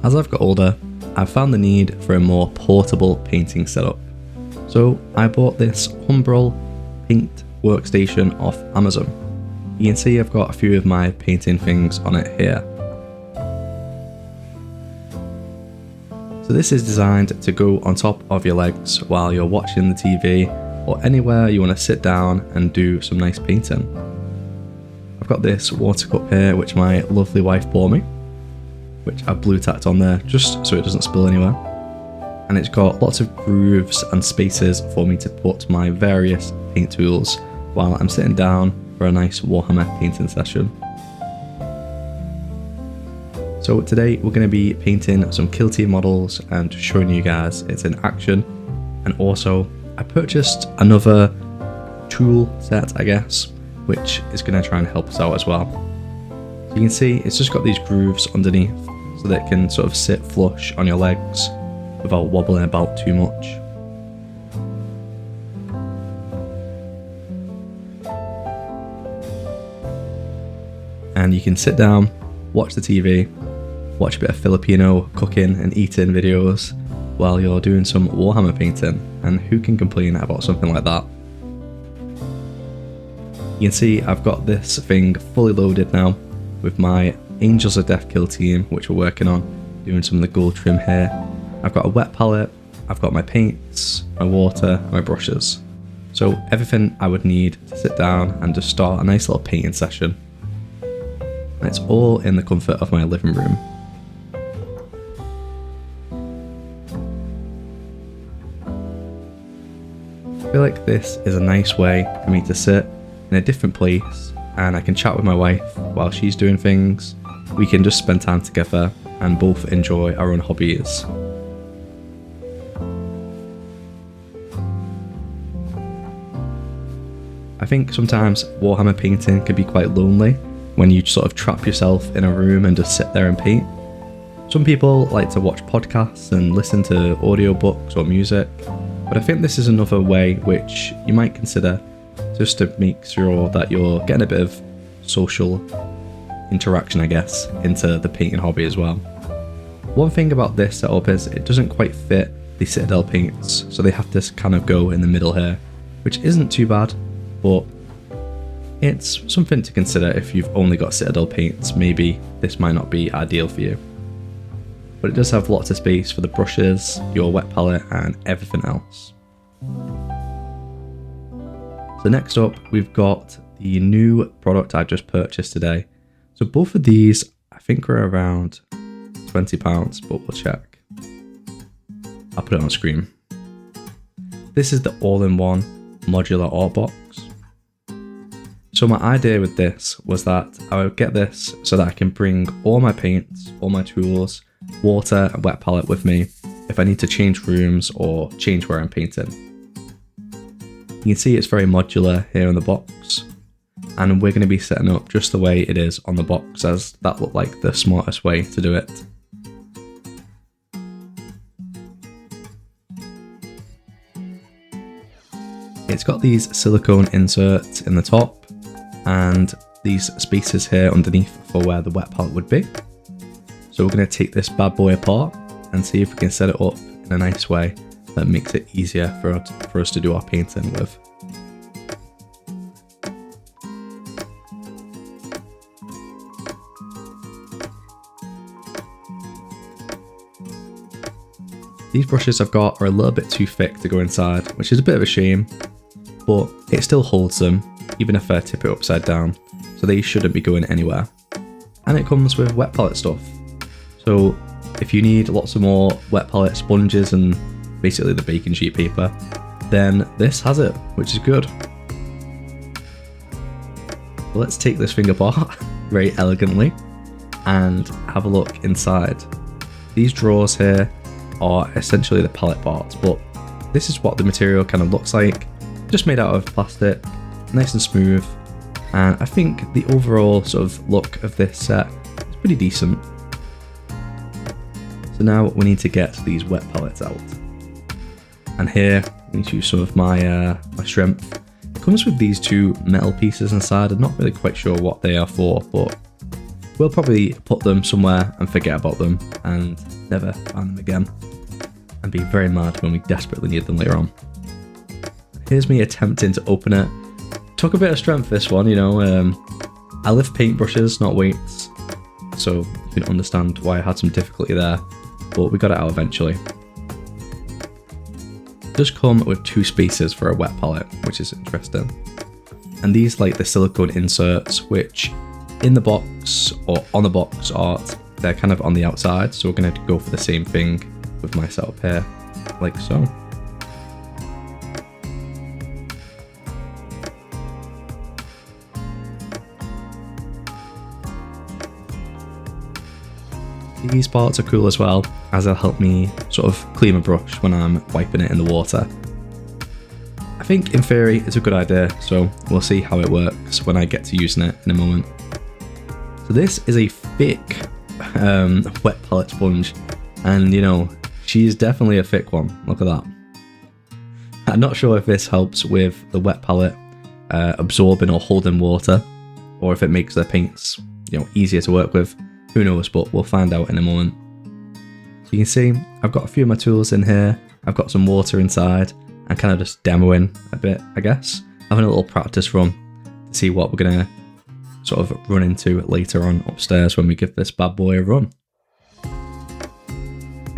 As I've got older, I've found the need for a more portable painting setup. So I bought this Humbrol paint workstation off Amazon. You can see I've got a few of my painting things on it here. So this is designed to go on top of your legs while you're watching the TV or anywhere you want to sit down and do some nice painting. I've got this water cup here which my lovely wife bought me, which I blue tacked on there just so it doesn't spill anywhere. And it's got lots of grooves and spaces for me to put my various paint tools while I'm sitting down for a nice Warhammer painting session. So today we're going to be painting some Kill Team models and showing you guys it's in action. And also I purchased another tool set, I guess, which is going to try and help us out as well. So you can see it's just got these grooves underneath so that it can sort of sit flush on your legs without wobbling about too much. And you can sit down, watch the TV, watch a bit of Filipino cooking and eating videos while you're doing some Warhammer painting, and who can complain about something like that? You can see I've got this thing fully loaded now with my Angels of Death Kill Team, which we're working on, doing some of the gold trim here. I've got a wet palette, I've got my paints, my water, and my brushes. So everything I would need to sit down and just start a nice little painting session. And it's all in the comfort of my living room. I feel like this is a nice way for me to sit in a different place, and I can chat with my wife while she's doing things. We can just spend time together and both enjoy our own hobbies. I think sometimes Warhammer painting can be quite lonely when you sort of trap yourself in a room and just sit there and paint. Some people like to watch podcasts and listen to audiobooks or music, but I think this is another way which you might consider just to make sure that you're getting a bit of social interaction, I guess, into the painting hobby as well. One thing about this setup is it doesn't quite fit the Citadel paints, so they have to kind of go in the middle here, which isn't too bad, but it's something to consider if you've only got Citadel paints. Maybe this might not be ideal for you. But it does have lots of space for the brushes, your wet palette, and everything else. So next up, we've got the new product I just purchased today. So both of these, I think, are around £20, but we'll check. I'll put it on the screen. This is the all-in-one modular art box. So my idea with this was that I would get this so that I can bring all my paints, all my tools, water and wet palette with me if I need to change rooms or change where I'm painting. You can see it's very modular here in the box, and we're going to be setting up just the way it is on the box, as that looked like the smartest way to do it. It's got these silicone inserts in the top and these spaces here underneath for where the wet palette would be. So we're going to take this bad boy apart and see if we can set it up in a nice way that makes it easier for us to do our painting with. These brushes I've got are a little bit too thick to go inside, which is a bit of a shame, but it still holds them even if I tip it upside down, so they shouldn't be going anywhere. And it comes with wet palette stuff. So if you need lots of more wet palette sponges and basically the baking sheet paper, then this has it, which is good. So let's take this thing apart very elegantly and have a look inside. These drawers here are essentially the palette parts, but this is what the material kind of looks like, just made out of plastic, nice and smooth, and I think the overall sort of look of this set is pretty decent. So now we need to get these wet palettes out, and here we need to use some of my strength. It comes with these two metal pieces inside. I'm not really quite sure what they are for, but we'll probably put them somewhere and forget about them and never find them again, and be very mad when we desperately need them later on. Here's me attempting to open it. Took a bit of strength, this one, you know. I lift paintbrushes, not weights, so you can understand why I had some difficulty there, but we got it out eventually. It does come with 2 spaces for a wet palette, which is interesting. And these like the silicone inserts, which in the box or on the box art, they're kind of on the outside, so we're going to go for the same thing with my setup here, like so. These parts are cool as well, as they'll help me sort of clean my brush when I'm wiping it in the water. I think in theory it's a good idea, so we'll see how it works when I get to using it in a moment. So this is a thick wet palette sponge, and you know, she's definitely a thick one. Look at that. I'm not sure if this helps with the wet palette absorbing or holding water, or if it makes the paints, you know, easier to work with. Who knows, but we'll find out in a moment. So you can see I've got a few of my tools in here. I've got some water inside and kind of just demoing a bit, I guess. Having a little practice run to see what we're going to sort of run into later on upstairs when we give this bad boy a run.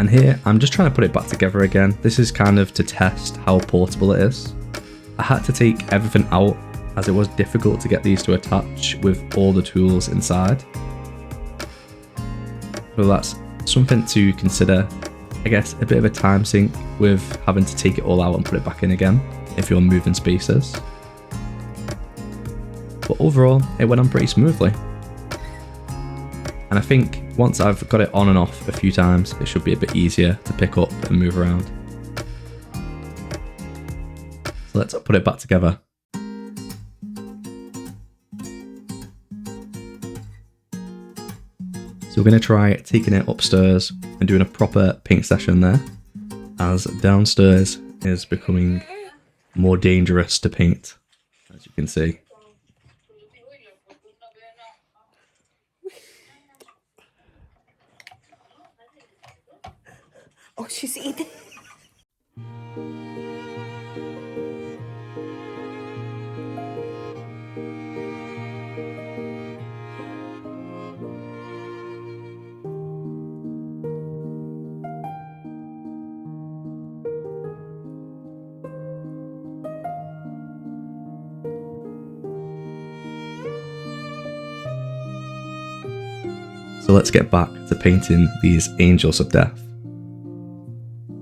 And here I'm just trying to put it back together again. This is kind of to test how portable it is. I had to take everything out as it was difficult to get these to attach with all the tools inside. So that's something to consider. I guess a bit of a time sink with having to take it all out and put it back in again if you're moving spaces. But overall, it went on pretty smoothly. And I think once I've got it on and off a few times, it should be a bit easier to pick up and move around. So let's put it back together. So we're going to try taking it upstairs and doing a proper paint session there, as downstairs is becoming more dangerous to paint, as you can see. Oh, she's eating. So let's get back to painting these Angels of Death.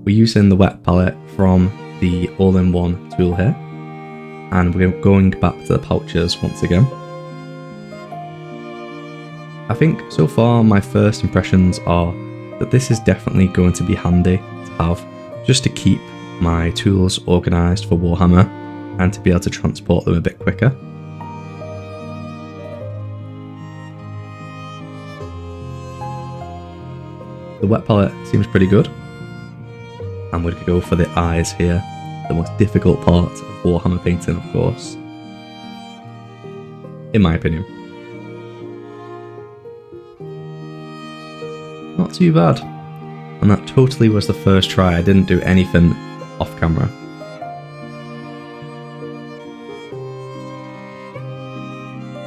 We're using the wet palette from the all-in-one tool here, and we're going back to the pouches once again. I think so far my first impressions are that this is definitely going to be handy to have, just to keep my tools organised for Warhammer and to be able to transport them a bit quicker. The wet palette seems pretty good. I'm going to go for the eyes here, the most difficult part of Warhammer painting, of course, in my opinion. Not too bad, and that totally was the first try. I didn't do anything off camera.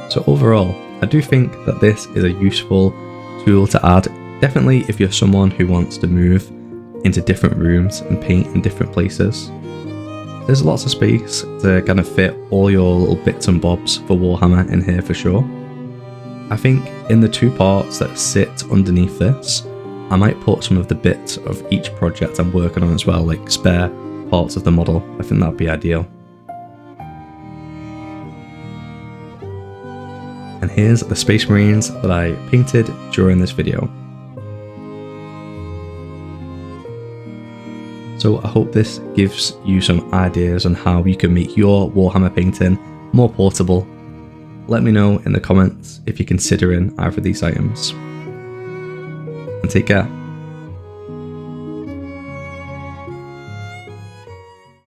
So overall, I do think that this is a useful tool to add. Definitely if you're someone who wants to move into different rooms and paint in different places. There's lots of space to kind of fit all your little bits and bobs for Warhammer in here for sure. I think in the 2 parts that sit underneath this, I might put some of the bits of each project I'm working on as well, like spare parts of the model. I think that'd be ideal. And here's the Space Marines that I painted during this video. So I hope this gives you some ideas on how you can make your Warhammer painting more portable. Let me know in the comments if you're considering either of these items. And take care.